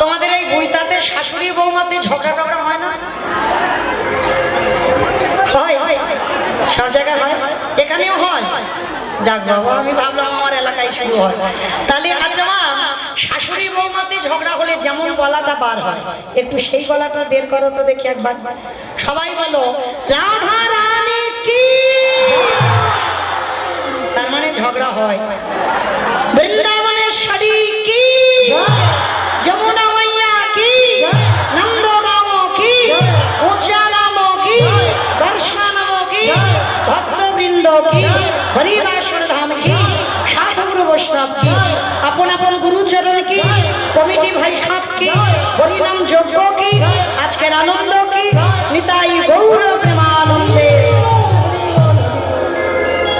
তোমাদের এই বইতাতে শাশুড়ি বৌমাতে ঝগড়া টগড়া হয় না? হয়, সব জায়গায় হয়, এখানেও হয়। যাক বাবা, আমি ভাবলাম আমার এলাকায় শুরু হয়। তাহলে আচ্ছা মা, শাশুড়ি বৌমাতে ঝগড়া হলে যেমন গলাটা বার হয়, একটু সেই গলাটা বের করো তো দেখি একবার। সবাই বলো রাধা রানী কি। তার মানে ঝগড়া হয়। বৃন্দাবনেশ্বরী কি, যমুনা মাইয়া কি, নন্দরাম কি, উচ্চারাম কি, দর্শনম কি, ভক্তবৃন্দ কি, হরিবাসর ধাম কি, সাধুগুরু বৈষ্ণব কি, আপন আপন গুরুচরণ কি, কমিটি ভাই সব কি, হরিনাম যজ্ঞ কি, আজকের আনন্দ কি, নিতাই গৌর প্রেমানন্দে।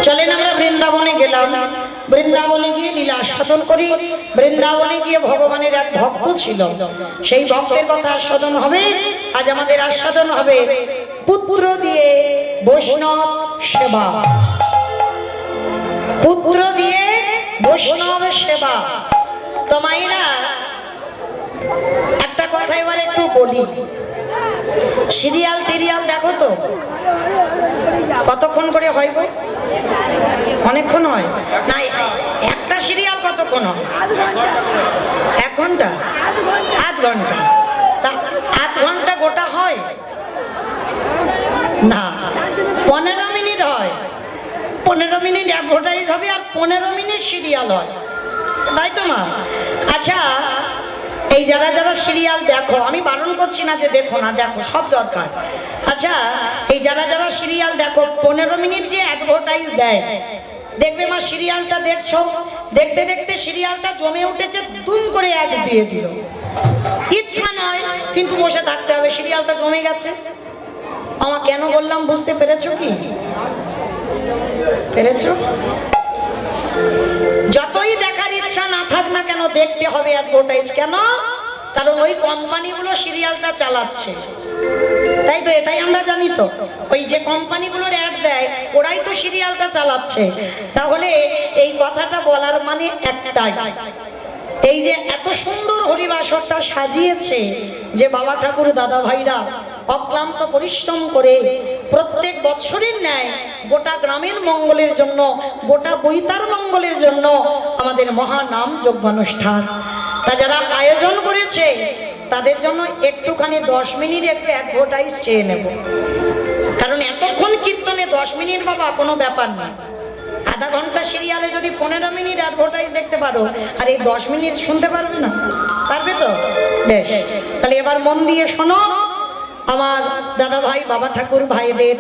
চলেন আমরা বৃন্দাবনে গেলাম, বৃন্দাবনে গিয়ে লীলা আস্বাদন করি। বৃন্দাবনে গিয়ে ভগবানের এক ভক্ত ছিল, সেই ভক্তের কথা আস্বাদন হবে। আজ আমাদের আস্বাদন হবে পুত্র দিয়ে বৈষ্ণব সেবা, পুত্র দিয়ে বৈষ্ণব সেবা। তো মাইরা একটা কথা এবার একটু বলি, সিরিয়াল টিরিয়াল দেখো তো? কতক্ষণ করে হয় গো? অনেকক্ষণ হয় না? একটা সিরিয়াল কতক্ষণ হয়? 1 ঘন্টা, আধ ঘন্টা। তা আধ ঘন্টা গোটা হয় না, 15 মিনিট হয়। 15 মিনিট অ্যাডভার্টাইজ হবে আর 15 মিনিট সিরিয়াল হয়, তাই তো মা? আচ্ছা, এই যারা যারা সিরিয়াল দেখো, আমি বারণ করছি না যে দেখো না, দেখো, সব দরকার। আচ্ছা, এই যারা যারা সিরিয়াল দেখো, 15 মিনিট যে অ্যাডভার্টাইজ দেয়, দেখবে মা সিরিয়ালটা দেখছো, দেখতে দেখতে সিরিয়ালটা জমে উঠেছে, দুম করে অ্যাড দিয়ে দিল। ইচ্ছা নয় কিন্তু বসে থাকতে হবে, সিরিয়ালটা জমে গেছে। আমার কেন বললাম বুঝতে পেরেছো কি? পেরেছো? যতই দেখার ইচ্ছা না থাক না কেন, দেখতে হবে অ্যাডভার্টাইজ। কেন? কারণ ওই কোম্পানিগুলো সিরিয়ালটা চালাচ্ছে, তাই তো? এটাই আমরা জানি তো, ওই যে কোম্পানিগুলোর অ্যাড দেয় ওরাই তো সিরিয়ালটা চালাচ্ছে। তাহলে এই কথাটা বলার মানে একটাই, এই যে এত সুন্দর হরিবাসরটা সাজিয়েছে, যে বাবা ঠাকুর দাদা ভাইরা অক্লান্ত পরিশ্রম করে প্রত্যেক বছরের ন্যায় গোটা গ্রামের মঙ্গলের জন্য, গোটা বইতার মঙ্গলের জন্য আমাদের মহানাম যজ্ঞানুষ্ঠান তা যারা আয়োজন করেছে তাদের জন্য একটুখানি 10 মিনিট একটু অ্যাডভার্টাইজ চেয়ে নেব। কারণ এতক্ষণ কীর্তনে 10 মিনিট বাবা কোনো ব্যাপার না। আধা ঘন্টা সিরিয়ালে যদি 15 মিনিট অ্যাডভার্টাইজ দেখতে পারো, আর এই 10 মিনিট শুনতে পারবে না? পারবে তো? বেশ, তাহলে এবার মন দিয়ে শোনো। আমার দাদা ভাই বাবা ঠাকুর ভাইদের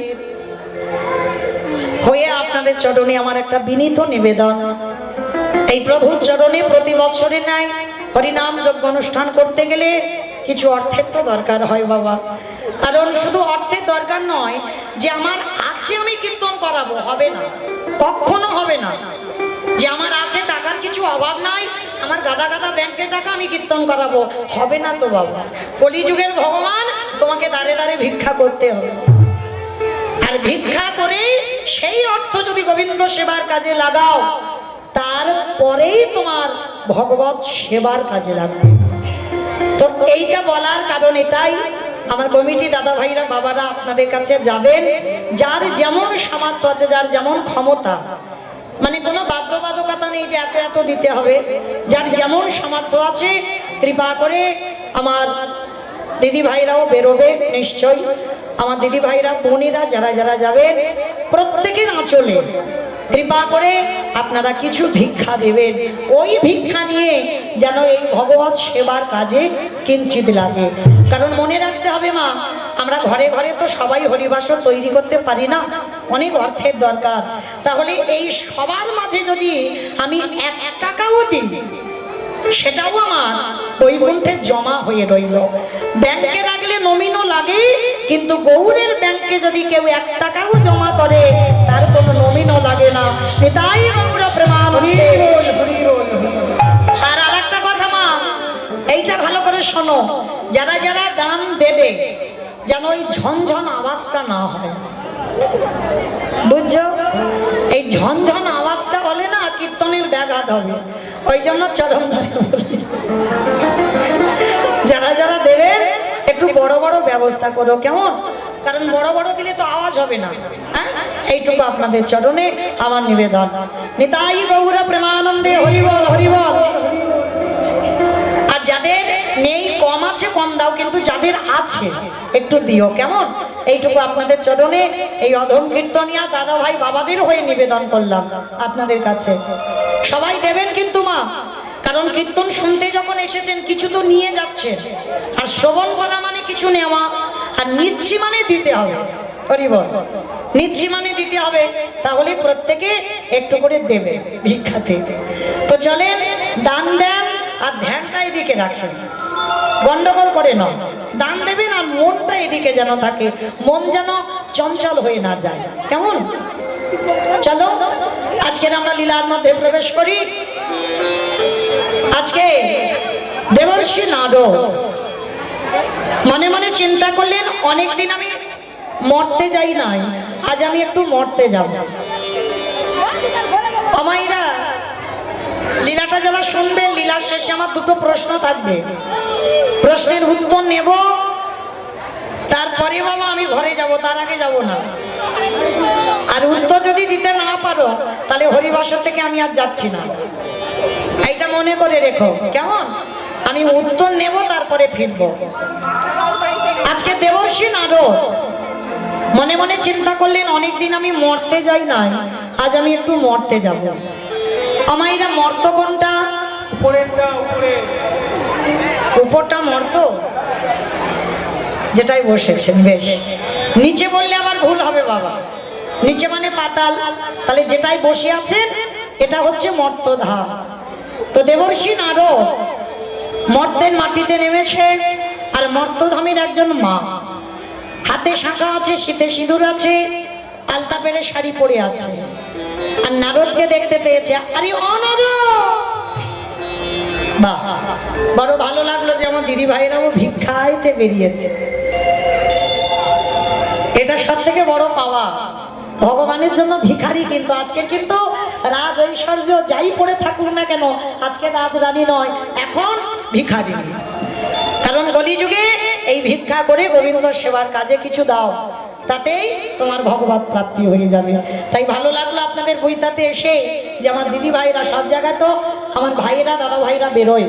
হয়ে আপনাদের চরণে আমার একটা বিনীত নিবেদন। এই প্রভুর চরণে প্রতি বছরে নাই হরিনাম যজ্ঞ অনুষ্ঠান করতে গেলে কিছু অর্থের তো দরকার হয় বাবা। কারণ শুধু অর্থের দরকার নয় যে আমার আছে আমি কীর্তন করাবো, হবে না, কখনো হবে না। যে আমার আছে, টাকার কিছু অভাব নাই, আমার গাদা গাদা ব্যাংকে টাকা, আমি কীর্তন করাবো, হবে না তো বাবা। কলিযুগের ভগবান, তোমাকে দাঁড়ে দাঁড়ে ভিক্ষা করতে হবে। আর ভিক্ষা করে সেই অর্থ যদি গোবিন্দ সেবার কাজে লাগাও, তারপরেই তোমার ভগবত সেবার কাজে লাগবে। তো এইটা বলার কারণ এটাই, আমার কমিটি দাদা ভাইরা বাবারা আপনাদের কাছে যাবেন, যার যেমন সামর্থ্য আছে, যার যেমন ক্ষমতা, মানে কোনো বাধ্যবাধকতা নেই যে এত এত দিতে হবে, যার যেমন সামর্থ্য আছে কৃপা করে আমার দিদি ভাইরাও বেরোবে নিশ্চয়। আমার দিদি ভাইরা বোনেরা যারা যারা যাবেন, প্রত্যেকের আঁচলে কৃপা করে আপনারা কিছু ভিক্ষা দেবেন। ওই ভিক্ষা নিয়ে যেন এই ভগবত সেবার কাজে কিঞ্চিত লাগে। কারণ মনে রাখতে হবে মা, আমরা ঘরে ঘরে তো সবাই হরিবাসর তৈরি করতে পারি না, অনেক অর্থের দরকার। তাহলে এই সবার মাঝে যদি আমি 1 টাকাও দিই, সেটাও আমার বৈকুণ্ঠে জমা হয়ে রইল। ব্যাংকে রাখলে নমিনও লাগে, কিন্তু গৌরের ব্যাংকে যদি কেউ 1 টাকাও জমা করে, তার কোনো নমিনও লাগে না। তাই গৌর প্রেমানন্দে। আর আরেকটা কথা মা, এইটা ভালো করে শোনো, যারা যারা দান দেবে যেন ওই ঝনঝন আওয়াজটা না হয়, বুঝছো? এই ঝনঝন আওয়াজটা হলে না কীর্তনের ব্যাঘাত হবে। ওই জন্য চরম ধরে ব্যবস্থা করো, কেমন? কারণ বড় বড় দিলে তো আওয়াজ হবে না। হ্যাঁ, এইটুকু আপনাদের চরণে আমার নিবেদন। নিতাই গৌর প্রেমানন্দে হরিবল হরিবল। আর যাদের নেই কম আছে কম দাও, কিন্তু যাদের আছে একটু দিও, কেমন? এইটুকু আপনাদের চরণে এই অধম কীর্তনিয়া দাদা ভাই বাবাদের হয়ে নিবেদন করলাম আপনাদের কাছে। সবাই দেবেন কিন্তু মা, কারণ কীর্তন শুনতে যখন এসেছেন কিছু তো নিয়ে যাচ্ছে, আর শ্রবণ করা মানে কিছু নেওয়া, আর নিচ্ছি মানে দিতে হবে। হরিবল, নিচ্ছি মানে দিতে হবে, তাহলে প্রত্যেকে একটু করে দেবে ভিক্ষাতে। তো চলেন, দান দেন আর ধ্যানটা এদিকে রাখেন, গন্ডগোল করে নয়। দান দেবেন আর মনটা এদিকে যেন থাকে, মন যেন চঞ্চল হয়ে না যায়, কেমন? চলো আজকের আমরা লীলার মধ্যে প্রবেশ করি। আজকে দেবর্ষি নারদ মনে মনে চিন্তা করলেন, অনেকদিন আমি মরতে যাই নাই, আজ আমি একটু মরতে যাব। আমাইরা লীলাটা যারা শুনবেন, লীলার শেষে আমার দুটো প্রশ্ন থাকবে, প্রশ্নের উত্তর নেব, তারপরে বাবা আমি ঘরে যাব, তার আগে যাব না। আর উত্তর যদি দিতে না পারো তাহলে হরিবাসর থেকে আমি আর যাচ্ছি না, এইটা মনে করে রেখো, কেমন? আমি উত্তর নেব, তারপরে ফিরব। আজকে দেবর্ষি নারদ মনে মনে চিন্তা করলেন, অনেকদিন আমি মরতে যাই নাই, আজ আমি একটু মরতে যাব। আমাইরা মর্ত কোনটা? উপরটা মর্ত, যেটাই বসেছেন। বেশ, নিচে বললে আবার ভুল হবে বাবা, নিচে মানে পাতাল, তাহলে যেটাই বসে আছেন এটা হচ্ছে মর্তধাম। তো দেবর্ষি নারদ মর্তের মাটিতে নেমেছে, আর মর্তধামের একজন মা, হাতে শাঁখা আছে, শীতে সিঁদুর আছে, আলতা পেরে শাড়ি পরে আছে, আর নারদকে দেখতে পেয়েছে। আরে ও নারদ! বাহ, বড় ভালো লাগলো যে আমার দিদি ভাইরাও ভিক্ষাইতে বেরিয়েছে। এটা সব থেকে বড় পাওয়া, ভগবানের জন্য ভিখারি। কিন্তু আজকের কিন্তু রাজ ঐশ্বর্য যাই পড়ে থাকুক না কেন, আজকে রাজরানী নয়, এখন ভিখারি। কারণ কলিযুগে এই ভিক্ষা করে গোবিন্দ সেবার কাজে কিছু দাও, তাতেই তোমার ভগবত প্রাপ্তি হয়ে যাবে। তাই ভালো লাগলো আপনাদের বইটাতে এসে যে আমার দিদি ভাইরা, সব জায়গায় তো আমার ভাইয়েরা দাদা ভাইরা বেরোয়,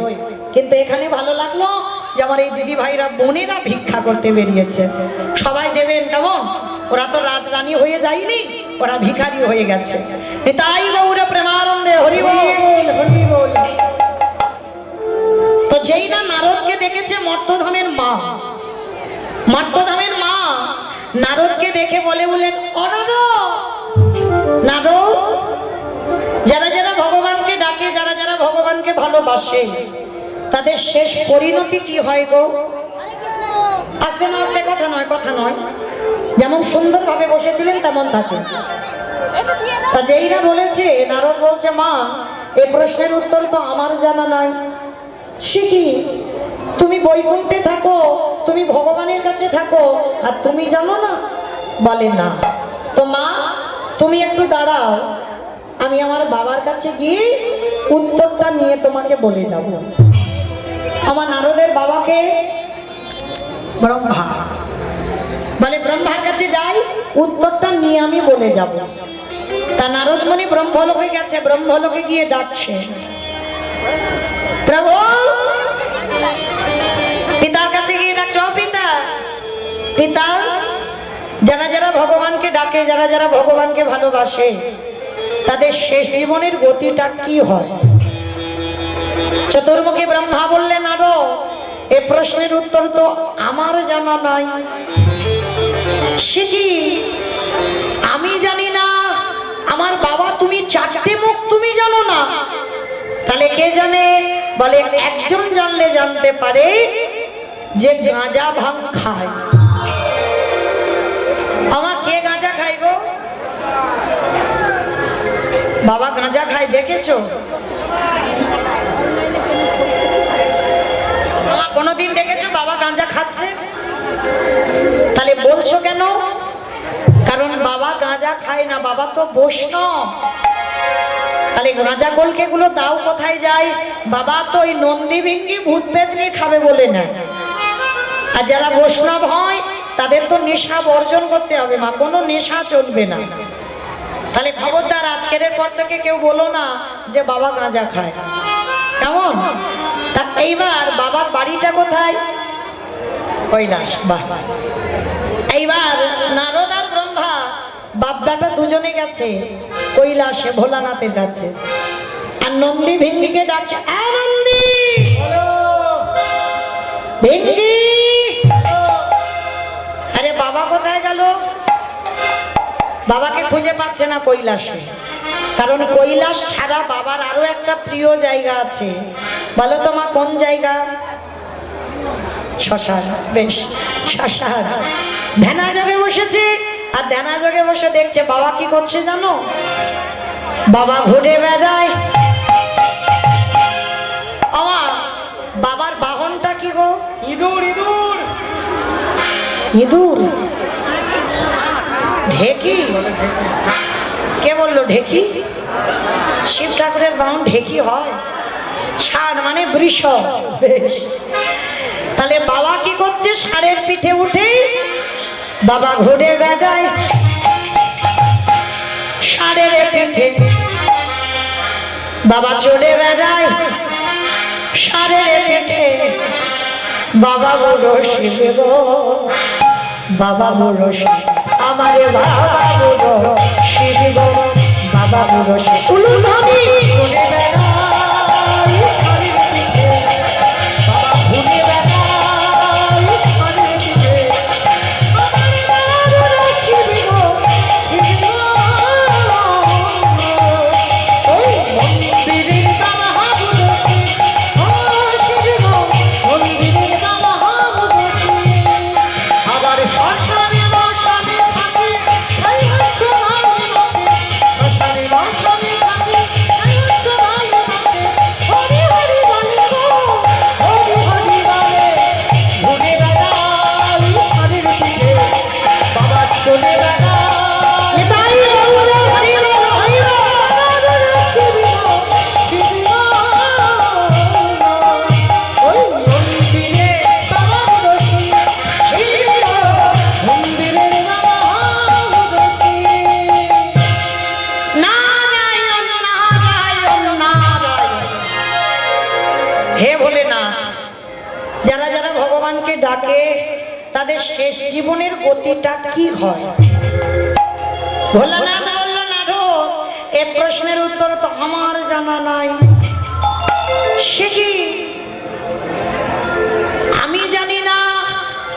কিন্তু এখানে ভালো লাগলো যে আমার এই দিদি ভাইরা বোনেরা ভিক্ষা করতে বেরিয়েছে। সবাই দেবেন, কেমন? ওরা তো রাজরানী হয়ে যায়নি, ওরা ভিখারি হয়ে গেছে। তাই গৌর প্রেমানন্দে হরিবল হরিবল। তো যেই না নারদকে দেখেছে মর্তধামের মা, মর্তধামের মা নারদকে দেখে বলে বলেন, অনারদ, নারদ, যারা যারা ভগবানকে ডাকে, যারা যারা ভগবানকে ভালোবাসে, তাদের শেষ পরিণতি কি হয় গো? আস্তে আস্তে, কথা নয়, কথা নয়, যেমন সুন্দরভাবে বসেছিলেন তেমন থাকে। তা যেই না বলেছে, নারদ বলছে, মা এই প্রশ্নের উত্তর তো আমার জানা নাই। সে কি, তুমি বৈকুণ্ঠে থাকো, তুমি ভগবানের কাছে থাকো, আর তুমি জানো না? বলে না। তো মা তুমি একটু দাঁড়াও, আমি আমার বাবার কাছে গিয়ে উত্তরটা নিয়ে তোমাকে বলে যাব। আমার নারদের বাবাকে ব্রহ্মা, বলে ব্রহ্মার কাছে যাই, উত্তরটা নিয়ে আমি বলে যাব। তা নারদ মুনি ব্রহ্মলোকে গেছে, ব্রহ্মলোকে গিয়ে ডাকছে, প্রভু। পিতার কাছে গিয়ে ডাকছে, পিতা, পিতা, যারা যারা ভগবানকে ডাকে, যারা যারা ভগবানকে ভালোবাসে, তাদের শেষ জীবনের গতিটা কি হয়? চতুর্মুখী ব্রহ্মা বললেন, নারদ এ প্রশ্নের উত্তর তো আমার জানা নাই। সে কি, আমি জানি না? আমার বাবা তুমি চারটে মুখ তুমি জানো না? তাহলে কে জানে? বলে একজন জানলে জানতে পারে, যে গাঁজা ভাং খায়। আমার কে গাঁজা খায় গো? বাবা গাঁজা খায়, দেখেছো? আমার কোনোদিন দেখেছো বাবা গাঁজা খাচ্ছে? তাহলে বলছো কেন? কারণ বাবা গাঁজা খায় না, বাবা তো বৈষ্ণব। তাহলে গাঁজা কলকে গুলো দাও কোথায় যায়? বাবা তো ওই নন্দী ভিঙ্গি ভূত পেতনি খাবে বলে না। আর যারা বৈষ্ণব হয় তাদের তো নেশা বর্জন করতে হবে মা, কোনো নেশা চলবে না। তাহলে খবরদার আজকের পর থেকে কেউ বলো না যে বাবা গাঁজা খায়, কেমন? তা এইবার বাবার বাড়িটা কোথায়? কৈলাস। বাহ। এইবার নারদ আর ব্রহ্মা বাপদাটা দুজনে গেছে কৈলাসে ভোলানাথের কাছে, আর নন্দী ভিঙ্গিকে ডাকছে, নন্দী ভিঙ্গি। আরে বাবা কোথায় গেল? বাবাকে খুঁজে পাচ্ছে না কৈলাসে, কারণ কৈলাস ছাড়া বাবার আরো একটা প্রিয় জায়গা আছে। বলো তোমা কোন জায়গা? শ্মশান। বেশ, শ্মশান। ধ্যানাযোগে বসেছে, আর ধ্যানাযোগে বসে দেখছে বাবা কি করছে জানো? বাবা ঘুরে বেড়ায়। আমার বাবার বাহনটা কি গো? ইঁদুর। ইঁদুর ইঁদুর ঢেকি? কে বললো ঢেকি? শিব ঠাকুরের বাহন ঢেকি হয়? ষাঁড় মানে বৃষ। বেশ, তাহলে বাবা কি করছে? ষাঁড়ের পিঠে উঠে বাবা ঘুরে বেড়ায় ষাঁড়ের পিঠে, বাবা চড়ে বেড়ায় ষাঁড়ের পিঠে। বাবা বড় শিব গো, বাবা বড় শিব, আমারে বাবা বড় শিব গো, বাবা বড় শিব। উলুধ্বনি ঘুরে বেড়ায় ষাঁড়ের পিঠে, বাবা ঘুরে বেড়ায় ষাঁড়ের পিঠে। আমারে বাবা বড় শিব গো, শিব গো। ওই মন্দিরের বাবা বড় শিব, ও শিব গো, মন্দিরের বাবা বড় শিব। আবার শ্মশানে মশানে থাকে, তাই হচ্ছে ভালো লোকে। শ্মশানে মশানে থাকে, তাই হচ্ছে ভালো লোকে। হরি হরি বলে গো, হরি হরি বলে। ঘুরে বেড়াই ষাঁড়ের পিঠে, বাবা চলে বেড়ায়। তাই বলো হরি বল, হরি বল। শিব গো, শিব গো। ওই মন্দিরে বাবা বড় শিব, শিব গো, মন্দিরের বাবা বড় শিব। নারায়ণ নারায়ণ নারায়ণ। হে ভোলেনাথ, যারা যারা ভগবানকে ডাকে তাদের শেষ জীবনের গতিটা কি হয়? ভোলানাথ বলল, নারদ, এ প্রশ্নের উত্তর তো আমার জানা নাই। সে কি? আমি জানি না,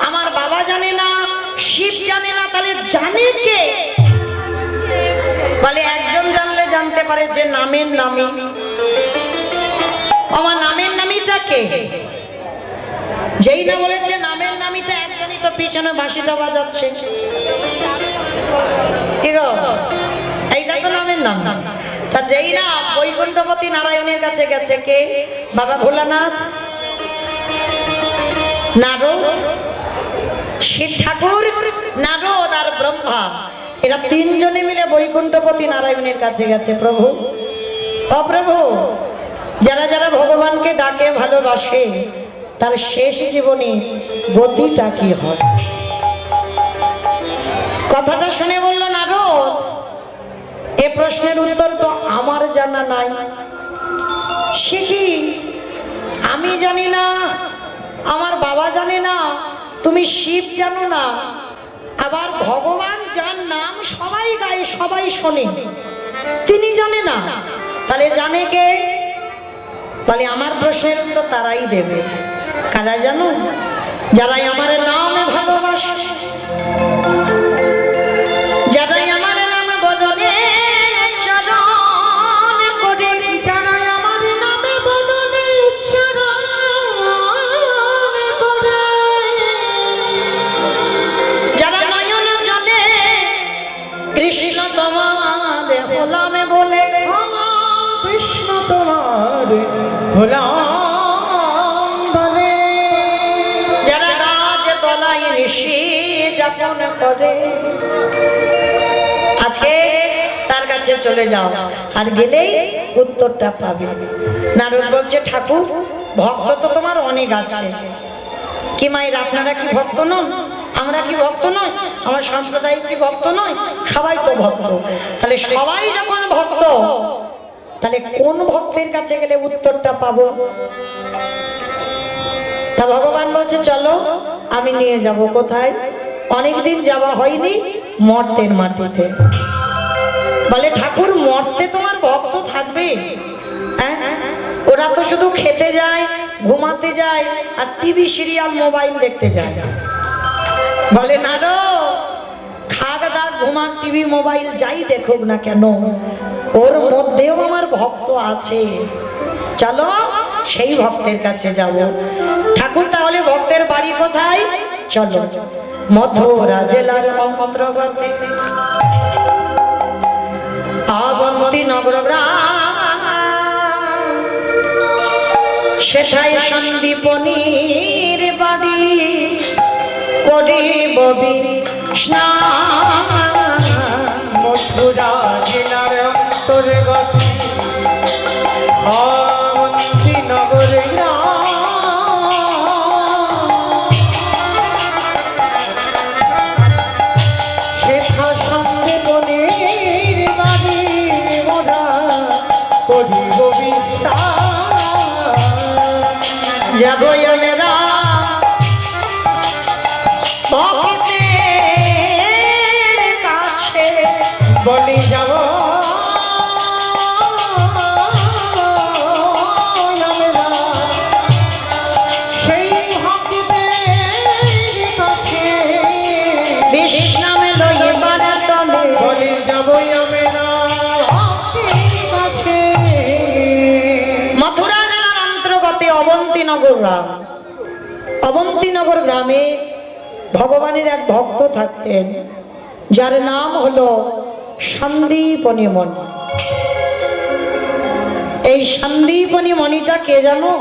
আমার বাবা জানে না, শিব জানে না, তাহলে জানে কে? বলে একজন জানলে জানতে পারে, যে নামের নামী। আমার নামের নামীটা কে? যেই না বলেছে নামের নামীটা একজনই, তো পিছনে বাঁশিটা বাজাচ্ছে। কি গো, এইটা তো নামের নাম। তা যেই না বৈকুণ্ঠপতি নারায়ণের কাছে গেছে, কে? বাবা ভোলানাথ, নারদ, শিব ঠাকুর, নারদ আর ব্রহ্মা, এরা তিনজনে মিলে বৈকুণ্ঠপতি নারায়ণের কাছে গেছে। প্রভু, ও প্রভু, যারা যারা ভগবানকে ডাকে ভালোবাসে তার শেষ জীবনে গতিটা কি হয়? কথাটা শুনে বলল নারদ, এ প্রশ্নের উত্তর তো আমার জানা নাই। সে কি? আমি জানি না, আমার বাবা জানে না, তুমি শিব জানো না, আবার ভগবান যার নাম সবাই গায় সবাই শোনে, তিনি জানে না, তাহলে জানে কে? বলে আমার প্রশ্নের উত্তর তারাই দেবে। কারা জানো? যারাই আমার নামে ভালোবাসে, যারাই আমার নাম বদলে উচ্চারণ করে, যারাই আমার নামে বদলে উচ্চারণ করে, যারা নয়ন জলে কৃষ্ণ তোমার হলাম বলে, কৃষ্ণ তোমার হলাম বলে, যারা গাছ তলায় নিশি যাপন করে, আজকে তার কাছে চলে যাও, আর গেলেই উত্তরটা পাবে। নারদ বলছে, ঠাকুর ভক্ত তো তোমার অনেক আছে, কি মায়ের আপনারা কি ভক্ত নন? আমরা কি ভক্ত নয়? আমার সম্প্রদায় কি ভক্ত নয়? সবাই তো ভক্ত। তাহলে সবাই যখন ভক্ত, তাহলে কোন ভক্তের কাছে গেলে উত্তরটা পাবো? তা ভগবান বলছে চলো আমি নিয়ে যাব। কোথায়? অনেকদিন যাওয়া হয়নি, মর্তের মাটিতে। বলে ঠাকুর মর্তে তোমার ভক্ত থাকবে? হ্যাঁ, ওরা তো শুধু খেতে যায়, ঘুমাতে যায়, আর টিভি সিরিয়াল মোবাইল দেখতে যায়। বলে না রো, খাক দাক ঘুমাক টিভি মোবাইল যাই দেখুক না কেন, ওর মধ্যেও আমার ভক্ত আছে। চলো সেই ভক্তের কাছে যাব। ঠাকুর তাহলে ভক্তের বাড়ি কোথায়? চলো মথুরা জেলার অন্তর্গত অবন্তী নগর গ্রাম, সেটাই সন্দীপনীর বাড়ি। করিব স্নান মথুরা জেলার অন্তর্গত অবন্তী নগরে সেথা সন্দীপনীর বাড়ি মোরা করিব বিশ্বাস। যাব আমরা ভক্তের কাছে, বলি যাব সেই ভক্তের কাছে, বিশ্রামে লইবার তলে। বলি যাব আমরা ভক্তের কাছে। মথুরা জেলার অন্তর্গত অবন্তীনগর গ্রাম। অবন্তীনগর গ্রামে ভগবানের এক ভক্ত থাকতেন, যার নাম হলো সন্দীপনী মণি। এই সন্দীপনী মণিটা কে জানো?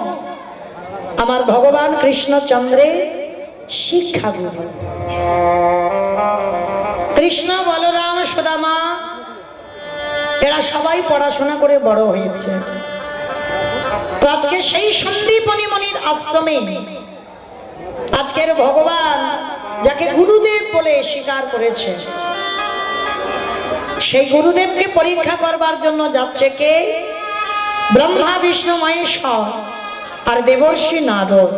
আমার ভগবান কৃষ্ণচন্দ্রের শিক্ষাগুরু। কৃষ্ণ, বলরাম, সুদামা এরা সবাই পড়াশোনা করে বড় হয়েছে। তো আজকে সেই সন্দীপনী মণির আশ্রমে আজকের ভগবান যাকে গুরুদেব বলে স্বীকার করেছে, সেই গুরুদেবকে পরীক্ষা করবার জন্য যাচ্ছে কে? ব্রহ্মা, বিষ্ণু, মহেশ্বর আর দেবর্ষি নারদ।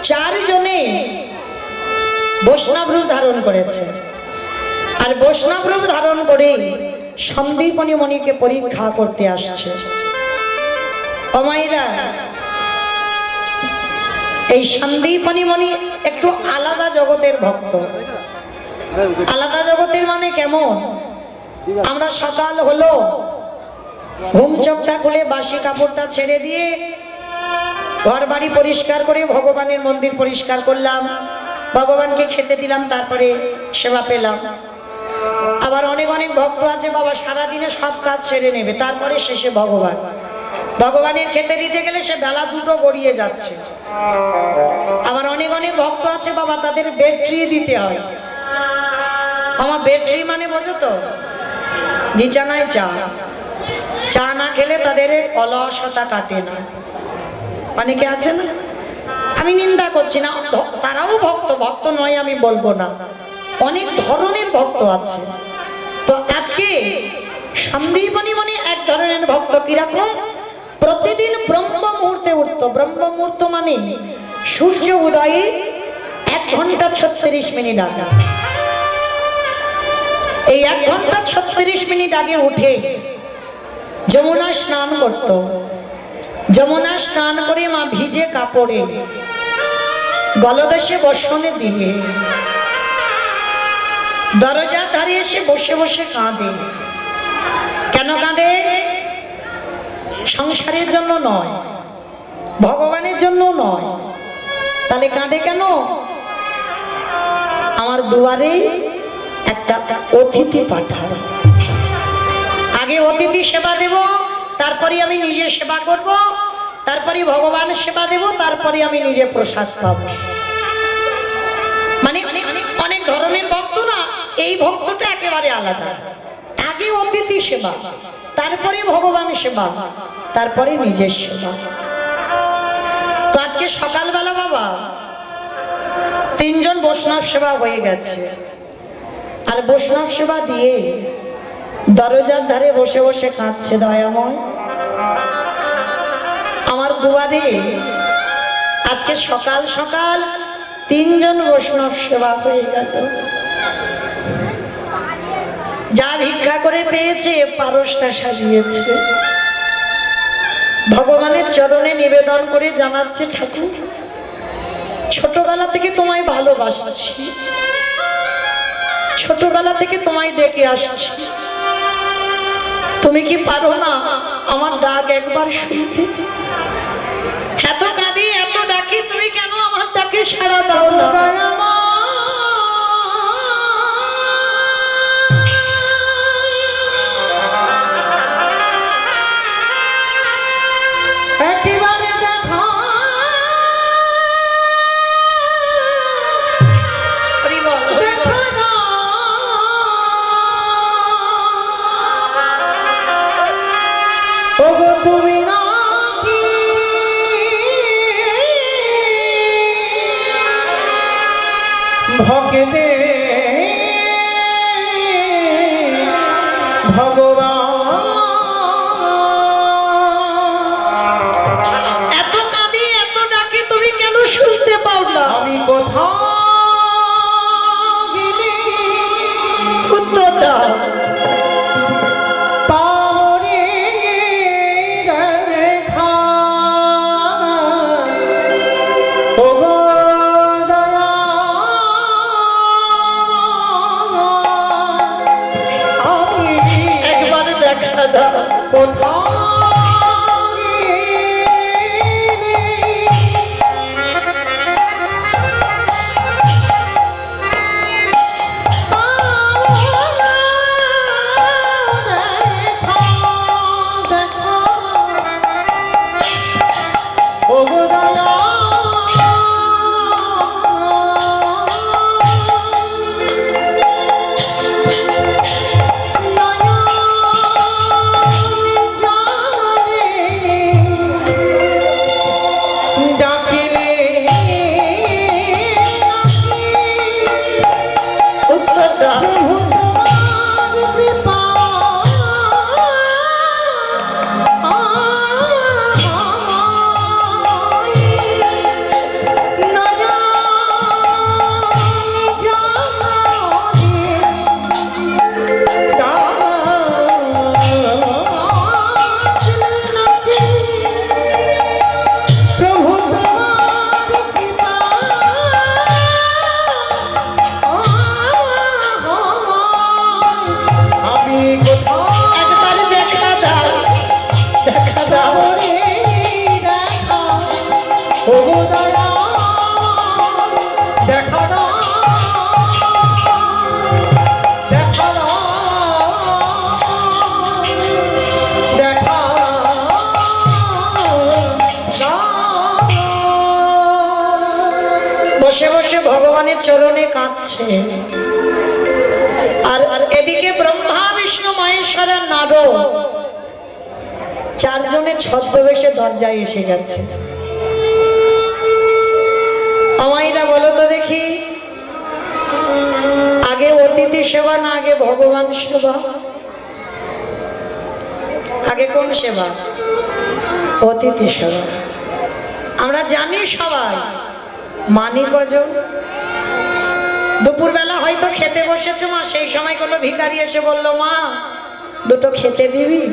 চারজনে বৈষ্ণব রূপ ধারণ করেছে। আর বৈষ্ণব রূপ ধারণ করে সন্দীপনী মণিকে পরীক্ষা করতে আসছে। ও মায়েরা, এই সন্দীপনী মণি একটু আলাদা জগতের ভক্ত। আলাদা জগতের মানে কেমন? আমরা সকাল হলো ঘুম চোখটা খুলে বাসি কাপড়টা ছেড়ে দিয়ে ঘর বাড়ি পরিষ্কার করে ভগবানের মন্দির পরিষ্কার করলাম, ভগবানকে খেতে দিলাম, তারপরে সেবা পেলাম। আবার অনেক অনেক ভক্ত আছে বাবা সারাদিনে সব কাজ ছেড়ে নেবে, তারপরে শেষে ভগবানের খেতে দিতে গেলে সে বেলা দুটো গড়িয়ে যাচ্ছে। আবার অনেক অনেক ভক্ত আছে বাবা তাদের ব্যাটারি দিতে হয়। আমার ব্যাটারি মানে বোঝো তো? বিছানায় চা না খেলে তাদের অলসতা কাটে না। অনেকে আছে না, আমি নিন্দা করছি না, তারাও ভক্ত নয় আমি বলবো না, অনেক ধরনের ভক্ত আছে। তো আজকে সন্দীপনী মানে এক ধরনের ভক্ত। কিরকম? প্রতিদিন ব্রহ্ম মুহূর্তে উঠত। ব্রহ্ম মুহূর্ত মানে সূর্য উদয়ে 1 ঘন্টা 36 মিনিট আগে। এই 1 ঘন্টা 36 মিনিট আগে উঠে যমুনা স্নান করত। যমুনা স্নান করে মা ভিজে কাপড়ে গলদেশে বসনে দিয়ে দরজার ধারে এসে বসে বসে কাঁদে। কেন কাঁদে? সংসারের জন্য নয়, ভগবানের জন্য নয়। তাহলে কাঁদে কেন? আমার দুয়ারে একটা অতিথি পাঠাও, আগে অতিথি সেবা দেব, তারপরে আমি নিজে সেবা করব, তারপরে ভগবান সেবা দেব, তারপরে আমি নিজে প্রসাদ পাব। মানে অনেক ধরনের ভক্ত না, এই ভক্তটা একেবারে আলাদা। আগে অতিথি সেবা, তারপরে ভগবান সেবা, তারপরে নিজের সেবা। তো আজকে সকালবেলা বাবা 3 জন বৈষ্ণব সেবা হয়ে গেছে, আর বৈষ্ণব সেবা দিয়ে দরজার ধারে বসে বসে কাঁদছে দয়াময়। আমার দুয়ারে আজকে সকাল সকাল 3 জন বৈষ্ণব সেবা হয়ে গেল। যা ভিক্ষা করে পেয়েছে পারসটা সাজিয়েছে, ভগবানের চরণে নিবেদন করে জানাচ্ছে, ঠাকুর ছোটবেলা থেকে তোমায় ভালোবাসছি, ছোটবেলা থেকে তোমায় ডেকে আসছি, তুমি কি পারো না আমার ডাক একবার শুনতে? এত কাঁদি এত ডাকি, তুমি কেন আমার ডাকে সাড়া দাও না? একেবারে দেখা হরি বল, হরি বল। দেখা না ওগো তুমি নাকি ভগদে ভগবান। এত কাঁদি এত ডাকি, তুমি কেন শুনতে পাও না? আমি কোথাও গেলে উত্তর দাও। পাওরে দেখা ওগো দয়া আমি একবার দেখা দাও। কোথাও উত্তর দাও। আমি কোথাও একবার দেখা দাও, দেখা দাও। দেখা ওগো দয়া দেখা দাও দেখা দাও দেখা বসে বসে ভগবানের চরণে কাঁদছে, আর এদিকে ব্রহ্মা বিষ্ণু মহেশ্বর আর নারদ 4 জনে ছদ্মবেশে দরজায় এসে গেছে। আমাইরা বলো তো দেখি, আগে অতিথি সেবা না আগে ভগবান সেবা? আগে কোন সেবা? অতিথি সেবা। আমরা জানি সবাই, মানি কজন? দুপুরবেলা হয়তো খেতে বসেছে মা, সেই সময় কোনো ভিখারি এসে বলল, মা 2টো খেতে দিবি?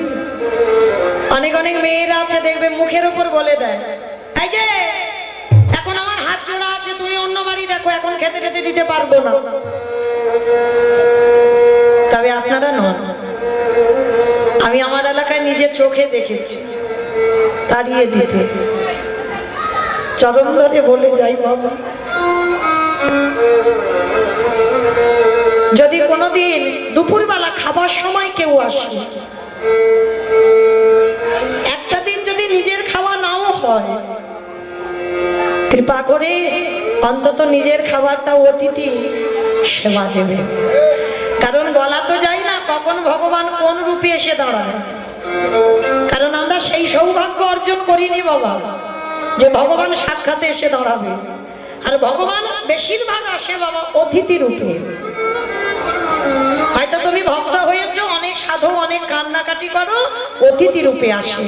অনেক অনেক মেয়েরা আছে দেখবে মুখের উপর বলে দেয়, এই যে এখন আমার হাত জোড়া আছে, তুমি অন্য বাড়ি দেখো, এখন খেতে খেতে দিতে পারবো না। তবে আপনারা নন, আমি আমার এলাকায় নিজে চোখে দেখেছি তাড়িয়ে দিতে। চরণ ধরে বলে যাই, বাবা যদি কোনোদিন দুপুরবেলা খাবার সময় কেউ আসে, একটা দিন যদি নিজের খাওয়া নাও হয়, কৃপা করে অন্তত নিজের খাবারটা অতিথি সেবা দেবে। কারণ বলা তো যায় না কখন ভগবান কোন রূপে এসে দাঁড়ায়, কারণ আমরা সেই সৌভাগ্য অর্জন করিনি বাবা। যে ভগবান সাক্ষাতে এসে দাঁড়াবে। আর ভগবান বেশিরভাগ আসে বাবা অতিথি রূপে। হয়তো তুমি ভক্ত হয়েছ, অনেক সাধু অনেক কান্নাকাটি করো, অতিথি রূপে আসে।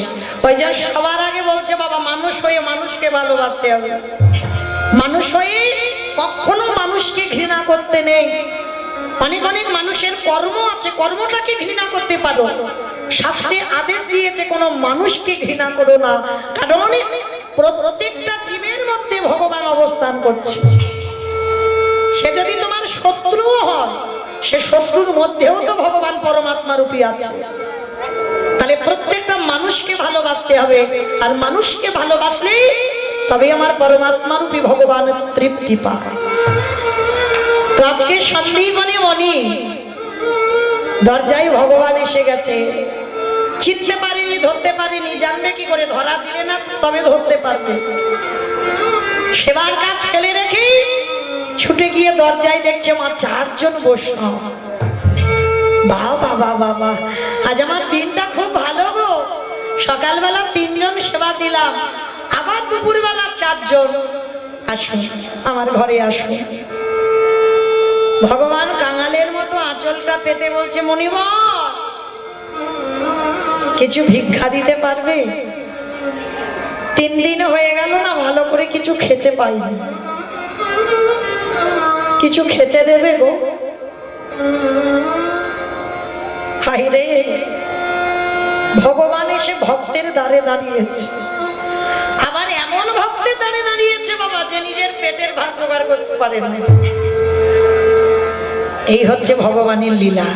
ওই যে সবার আগে বলছে বাবা মানুষ হয়ে মানুষকে ভালোবাসতে হবে। মানুষ হয়ে কখনো মানুষকে ঘৃণা করতে নেই। অনেক অনেক মানুষের কর্ম আছে, কর্মটাকে ঘৃণা করতে পারো। শাস্ত্রে আদেশ দিয়েছে কোনো মানুষকে ঘৃণা করো না, কারণ প্রত্যেকটা জীবের মধ্যে ভগবান অবস্থান করছে। সে যদি তোমার শত্রুও হয়, সে শত্রুর মধ্যেও তো ভগবান পরমাত্মা রূপী আছে। তাহলে প্রত্যেকটা মানুষকে ভালোবাসতে হবে, আর মানুষকে ভালোবাসলে তবে আমার পরমাত্মা রূপী ভগবান তৃপ্তি পায়। তো আজকে সন্দীপনে মনি দরজায় ভগবান এসে গেছে। চিনতে পারিনি, ধরতে পারিনি, জানবে কি করে? ধরা দিলে না তবে ধরতে পারবে। সেবার কাজ ফেলে রেখে ছুটে গিয়ে দরজায় দেখছে মা 4 জন বৈষ্ণব। বাবা বাবা বাবা, আজ আমার দিনটা খুব ভালো গো। সকালবেলা 3 জন সেবা দিলাম, আবার দুপুরবেলা 4 জন। আসুন আমার ঘরে আসুন। ভগবান কাঙালের মতো আঁচলটা পেতে বলছে, মণিবর কিছু ভিক্ষা দিতে পারবে? 3 দিন হয়ে গেল না, ভালো করে কিছু খেতে পাইনি, কিছু খেতে দেবে গো? হাই রে, ভগবান এসে ভক্তের দ্বারে দাঁড়িয়েছে। আবার এমন ভক্তের দ্বারে দাঁড়িয়েছে বাবা যে নিজের পেটের ভাত জোগাড় করতে পারে না। এই হচ্ছে ভগবানের লীলা।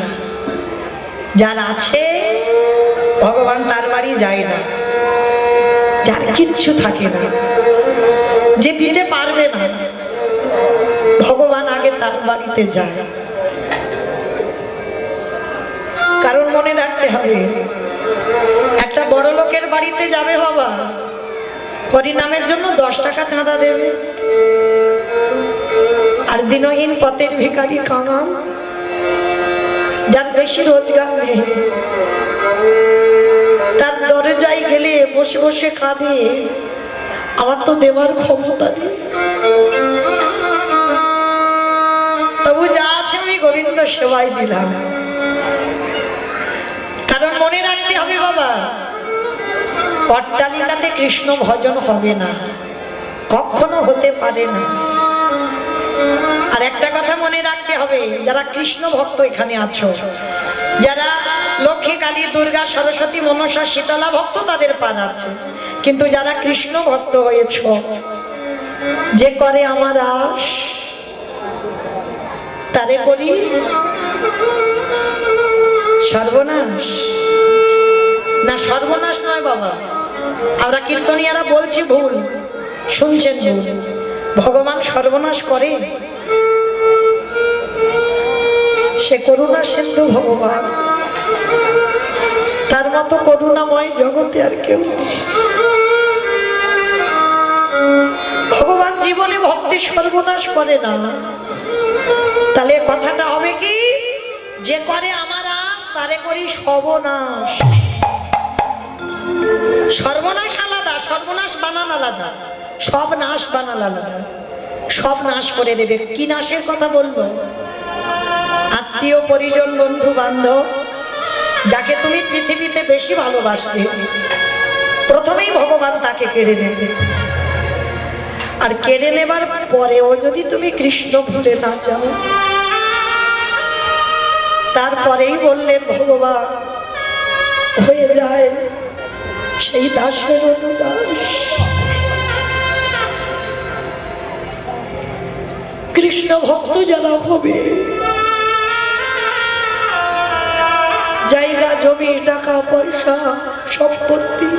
যার আছে ভগবান তার বাড়ি যায় না, যার কিচ্ছু থাকে না, যে দিতে পারবে না, ভগবান আগে তার বাড়িতে যায়। কারণ মনে রাখতে হবে, একটা বড় লোকের বাড়িতে যাবে বাবা, হরিনামের জন্য 10 টাকা চাঁদা দেবে। আর দিনহীন পথের ভিখারি কাঙাল, যার বেশি রোজগার নেই, তার দরজায় গেলে বসে বসে কাঁদে, আমার তো দেওয়ার ক্ষমতা নেই, তবু যা আছে আমি গোবিন্দ সেবায় দিলাম। কারণ মনে রাখতে হবে বাবা, অট্টালিকাতে কৃষ্ণ ভজন হবে না, কখনো হতে পারে না। আর একটা কথা মনে রাখতে হবে, যারা কৃষ্ণ ভক্ত এখানে আছো, যারা লক্ষ্মী, কালী, দুর্গা, সরস্বতী, মনসা, শীতলা ভক্ত, তাদের পার আছে। কিন্তু যারা কৃষ্ণ ভক্ত হয়েছ, যে করে আমার আশ তারে করি সর্বনাশ। না, সর্বনাশ নয় বাবা, আমরা কীর্তনিয়ারা বলছি ভুল, শুনছেন ভুল। ভগবান সর্বনাশ করে? সে করুণা সিন্ধু ভগবান, তার মতো করুণাময় জগতে আর কেউ নেই। ভগবান জীবনে ভক্তি সর্বনাশ করে না। তাহলে কথাটা হবে কি, যে করে আমার আশ তারে করি সর্বনাশ। সর্বনাশ আলাদা, সর্বনাশ বানান আলাদা, সব নাশ বানাল আলাদা। সব নাশ করে দেবে। কি নাশের কথা বলবো? আত্মীয় পরিজন, বন্ধু বান্ধব, যাকে তুমি পৃথিবীতে বেশি ভালোবাসবে, প্রথমেই ভগবান তাকে কেড়ে নেবে। আর কেড়ে নেবার পরেও যদি তুমি কৃষ্ণ ভুলে না যাও, তারপরেই বললেন ভগবান হয়ে যায় সেই দাসের অনুদাস। কৃষ্ণ ভক্ত যারা হবে, জায়গা জমি, টাকা পয়সা, সম্পত্তি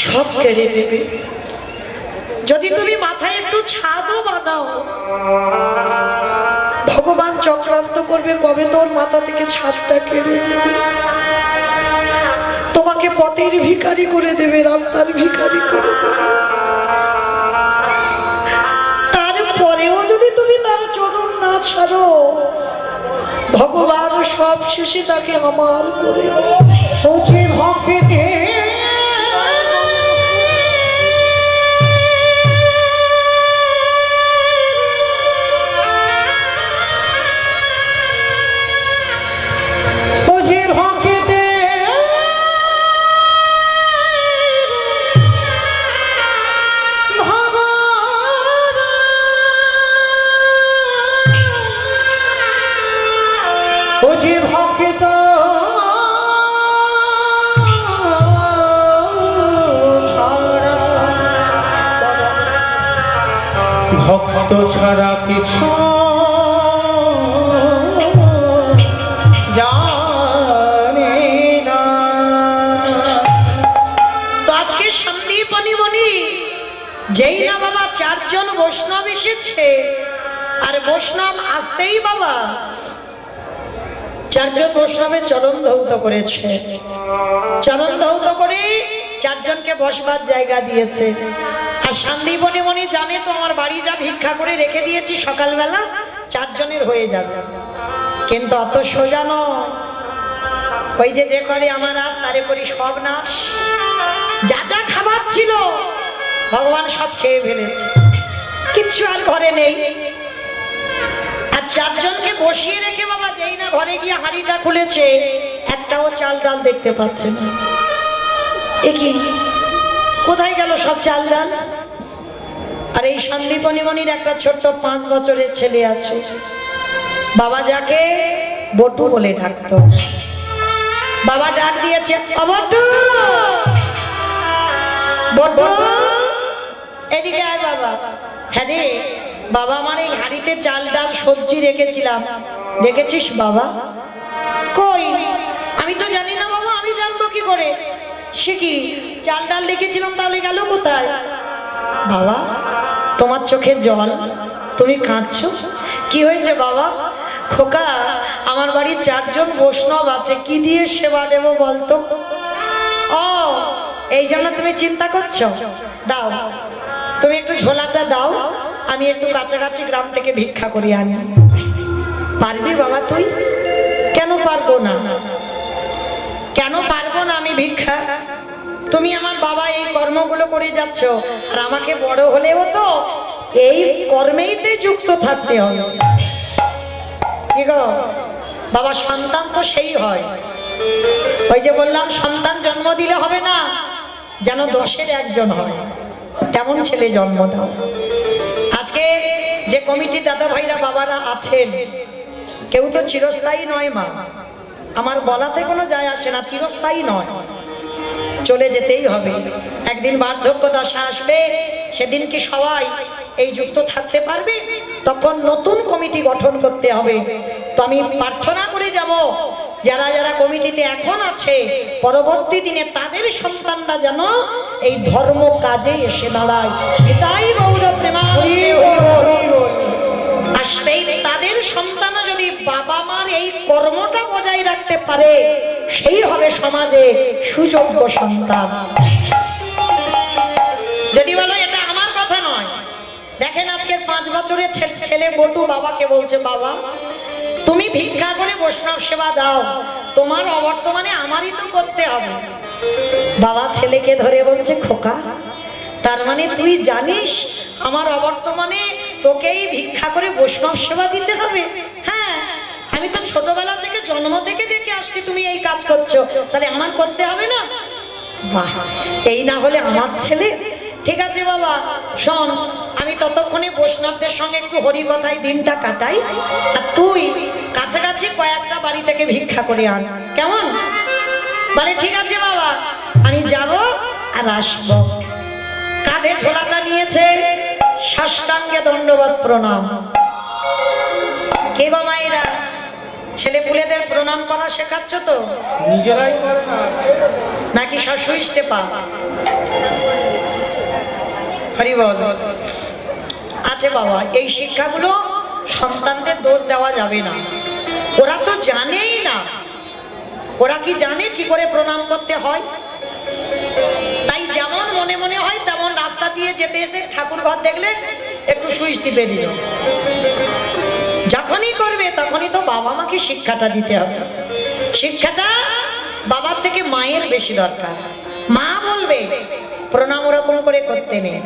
সব কেড়ে নেবে। যদি তুমি মাথায় একটু ছাদও বানাও, ভগবান চক্রান্ত করবে, কবে তোর মাথা থেকে ছাদটা কেড়ে নেবে, তোমাকে পথের ভিখারি করে দেবে, রাস্তার ভিখারি করে দেবে। তারপরেও যদি তুমি তার চরণ না ছাড়ো, ভগবান সব শেষে তাকে আমার করে ভক্তি ভক্ত ছাড়া কিছু জানে না। তো আজকে সন্দীপনী মণি যেই না বাবা চারজন বৈষ্ণব এসেছে, আর বৈষ্ণব আসতেই বাবা চারজন বৈষ্ণবের চরণ ধৌত করেছে। চরণ ধৌত করে চারজনকে বসবার জায়গা দিয়েছে। আর সন্দীপনী মণি জানে তো আমার বাড়ি যা ভিক্ষা করে রেখে দিয়েছি সকালবেলা চারজনের হয়ে যাবে, কিন্তু অত সোজা নয়। ওই যে যে করে আমার আজ তারে করি সব নাশ। যা যা খাবার ছিল ভগবান সব খেয়ে ফেলেছে, কিচ্ছু আর ঘরে নেই। আর চারজনকে বসিয়ে রেখে বাবা যেই না ঘরে গিয়ে হাঁড়িটা খুলেছে, একটাও চাল ডাল দেখতে পাচ্ছে না। এ কি, কোথায় গেল সব চাল ডাল? আর এই সন্দীপনী মণির একটা ছোট্ট 5 বছরের ছেলে আছে, বাবা যাকে বটু বলে ডাকতো। বাবা ডাক দিয়েছে, অবটু বটু এদিকে আয় বাবা। হ্যাঁ রে বাবা, আমার এই হাঁড়িতে চাল ডাল সবজি রেখেছিলাম, দেখেছিস বাবা? কই, আমি তো জানি না বাবা, আমি জানবো কি করে? সে কি, চাল ডাল রেখেছিলাম তাহলে গেল কোথায়? বাবা তোমার চোখে জল, তুমি কাঁদছো, কি হয়েছে বাবা? খোকা, আমার বাড়ির চারজন বৈষ্ণব আছে, কি দিয়ে সেবা দেবো বলতো? ও এই জন্য তুমি চিন্তা করছো? দাও তুমি একটু ঝোলাটা দাও, আমি একটু কাছাকাছি গ্রাম থেকে ভিক্ষা করি আনি। পারবি বাবা তুই? কেন পারবো না, কেন পারবো না আমি ভিক্ষা? তুমি আমার বাবা এই কর্মগুলো করে যাচ্ছ, আর আমাকে বড় হলেও তো এই কর্মেইতে যুক্ত থাকতে হবে। কি গো বাবা, সন্তান তো সেই হয়, ওই যে বললাম সন্তান জন্ম দিলে হবে না, যেন 10-এর 1 হয়, তেমন ছেলে জন্ম দাও। আজকে যে কমিটি দাদা ভাইরা বাবারা আছেন, কেউ তো চিরস্থায়ী নয় মা, আমার বলাতে কোনো যায় আসে না, চিরস্থায়ী নয়, চলে যেতেই হবে। একদিন বার্ধক্য দশা আসবে, সেদিন কি সবাই এই যুক্ত থাকতে পারবে? তখন নতুন কমিটি গঠন করতে হবে। তো আমি প্রার্থনা করে যাব, যারা যারা কমিটিতে এখন আছে, পরবর্তী দিনে তাদের সন্তানরা যেন এই ধর্ম কাজে এসে দাঁড়ায়। এটাই গৌর প্রেমানন্দে আসলেই তাদের সন্তান যদি বাবা মার এই কর্মটা বজায় রাখতে পারে, সেই হবে সমাজে সুযোগ্য সন্তান। যদি বলো এটা আমার কথা নয়, দেখেন আজকের 5 বছরের ছেলে বটু বাবাকে বলছে, বাবা তুমি ভিক্ষা করে বৈষ্ণব সেবা দাও, তোমার অবর্তমানে আমারই তো করতে হবে। বাবা ছেলেকে ধরে বলছে, খোকা তার মানে তুই জানিস আমার অবর্তমানে তোকেই ভিক্ষা করে বৈষ্ণব সেবা দিতে হবে? হ্যাঁ, আমি তো ছোটবেলা থেকে জন্ম থেকে দেখে আসছি তুমি এই কাজ করছো, তাহলে আমার করতে হবে না? বাহ, এই না হলে আমার ছেলে। ঠিক আছে বাবা, শোন, আমি ততক্ষণে বৈষ্ণবদের সঙ্গে একটু হরিকথায় দিনটা কাটাই, আর তুই কাছাকাছি কয়েকটা বাড়ি থেকে ভিক্ষা করে আন, কেমন? বলে ঠিক আছে বাবা, আমি যাব আর আসবো। কাঁধে ঝোলাটা নিয়েছে, সাষ্টাঙ্গে দণ্ডবত প্রণাম। কে গো মায়েরা, ছেলে পুলেদের প্রণাম করা শেখাচ্ছ তো? নিজেরাই করে না নাকি শাশুড়ি স্টেপা? হরি বল। আছে বাবা, এই শিক্ষাগুলো সন্তানদের দোষ দেওয়া যাবে না, ওরা তো জানেই না। ওরা কি জানে কি করে প্রণাম করতে হয়? তাই যেমন মনে মনে হয় তেমন রাস্তা দিয়ে যেতে যেতে ঠাকুর ঘর দেখলে একটু সুইচ টিপে দিল। যখনই করবে তখনই তো বাবা মাকে শিক্ষাটা দিতে হবে। শিক্ষাটা বাবার থেকে মায়ের বেশি দরকার। মা বলবে প্রণাম ওরকম করে করতে নেই।